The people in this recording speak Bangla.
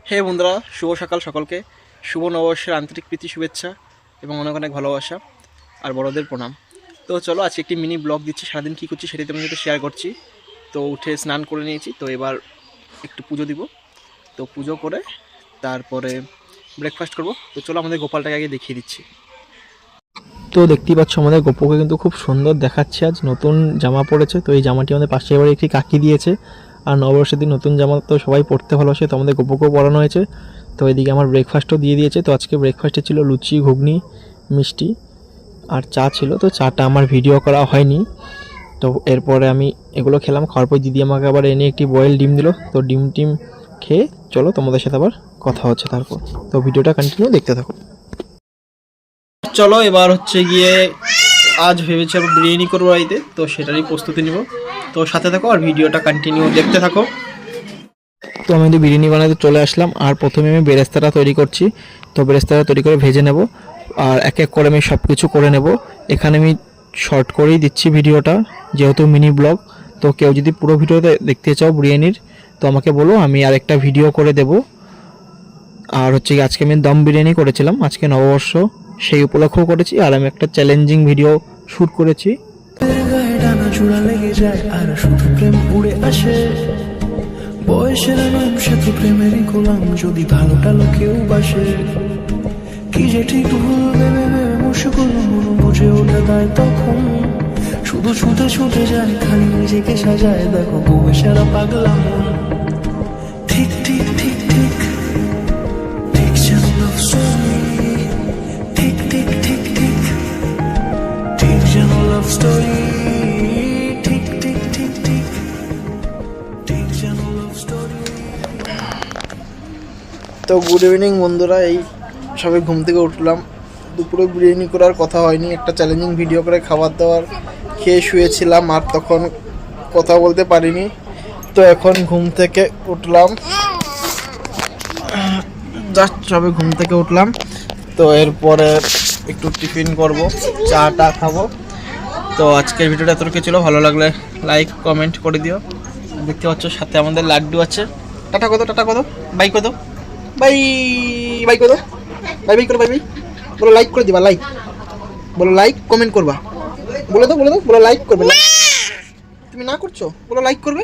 হে বন্ধুরা, শুভ সকাল সকলকে। শুভ নববর্ষের আন্তরিক প্রীতি শুভেচ্ছা এবং অনেক অনেক ভালোবাসা আর বড়দের প্রণাম। তো চলো আজকে একটি মিনি ব্লগ দিচ্ছি, সারাদিন কী করছি সেটাই তোমাদের সাথে শেয়ার করছি। তো উঠে স্নান করে নিয়েছি, তো এবার একটু পুজো দিব। তো পুজো করে তারপরে ব্রেকফাস্ট করব। তো চলো আমাদের গোপালটাকে আগে দেখিয়ে দিচ্ছি। তো দেখতেই পাচ্ছ আমাদের গোপুকে কিন্তু খুব সুন্দর দেখাচ্ছে। আজ নতুন জামা পরেছে, তো এই জামাটি আমাদের পাশের বাড়ি একটি কাকি দিয়েছে। আর নববর্ষের দিন নতুন জামা তো সবাই পরতে ভালোবাসে, তো আমাদের গোপুকেও পরানো হয়েছে। তো এদিকে আমার ব্রেকফাস্টও দিয়ে দিয়েছে। তো আজকে ব্রেকফাস্টে ছিল লুচি, ঘুগনি, মিষ্টি আর চা ছিল। তো চাটা আমার ভিডিও করা হয়নি। তো এরপরে আমি এগুলো খেলাম, খাওয়ার পর দিদি আমাকে আবার এনে একটি বয়েল ডিম দিল। তো ডিম খেয়ে চলো তোমাদের সাথে আবার কথা হচ্ছে তারপর। তো ভিডিওটা কন্টিনিউ দেখতে থাকো। চলো এবার হচ্ছে গিয়ে আজ ভেবেছি আবার বিরিয়ানি করবো বাড়িতে, তো সেটারই প্রস্তুতি নিব। তো সাথে থাকো আর ভিডিওটা কন্টিনিউ দেখতে থাকো। তো আমি যদি বিরিয়ানি বানাতে চলে আসলাম, আর প্রথমে আমি বেরেস্তাটা তৈরি করছি। তো বেরেস্তাটা তৈরি করে ভেজে নেব, আর এক এক করে আমি সব কিছু করে নেব। এখানে আমি শর্ট করেই দিচ্ছি ভিডিওটা, যেহেতু মিনি ব্লগ। তো কেউ যদি পুরো ভিডিওতে দেখতে চাও বিরিয়ানির, তো আমাকে বলো, আমি আরেকটা ভিডিও করে দেব। আর হচ্ছে আজকে আমি দম বিরিয়ানি করেছিলাম, আজকে নববর্ষ সেই উপলক্ষেও করেছি। আর আমি একটা চ্যালেঞ্জিং ভিডিও শ্যুট করেছি। আর শুধু প্রেম উড়ে আসে, বয়সের নাম সে তো প্রেমেরই গোলাম, যদি ভালোটা লোকেও বাসে। কি যে ঠিক ভুল ভেবে মুশকিল মন বুঝে ওঠে দেয় তখন, শুধু ছুটে ছুটে যায়, খালি নিজেকে সাজায়, দেখো বউয়ে সারা পাগলা মন। ঠিক ঠিক ঠিক ঠিক ঠিক যেন লাভ স্টোরি, ঠিক ঠিক ঠিক ঠিক ঠিক যেন লাভ স্টোরি, ঠিক ঠিক ঠিক ঠিক ঠিক যেন লাভ স্টোরি। তো গুড ইভিনিং বন্ধুরা, এই সবাই ঘুম থেকে উঠলাম। দুপুরে বিরিয়ানি করার কথা হয়নি, একটা চ্যালেঞ্জিং ভিডিও করে খাবার দাবার খেয়ে শুয়েছিলাম, আর তখন কথা বলতে পারিনি। তো এখন ঘুম থেকে উঠলাম, জাস্ট সবে ঘুম থেকে উঠলাম। তো এরপরে একটু টিফিন করব, চাটা খাবো। তো আজকের ভিডিওটা এতটুকু ছিল, ভালো লাগলে লাইক কমেন্ট করে দিও। দেখতে পাচ্ছ সাথে আমাদের লাড্ডু আছে। টাটা কত, টাটা কত, বাই কত, বাই বাই কত, বাই বাই করো, বাই বাই বলো, লাইক করে দিবা, লাইক বলো, লাইক কমেন্ট করবা, বলে দাও বলো লাইক করবে। তুমি না করছো, বলো লাইক করবে।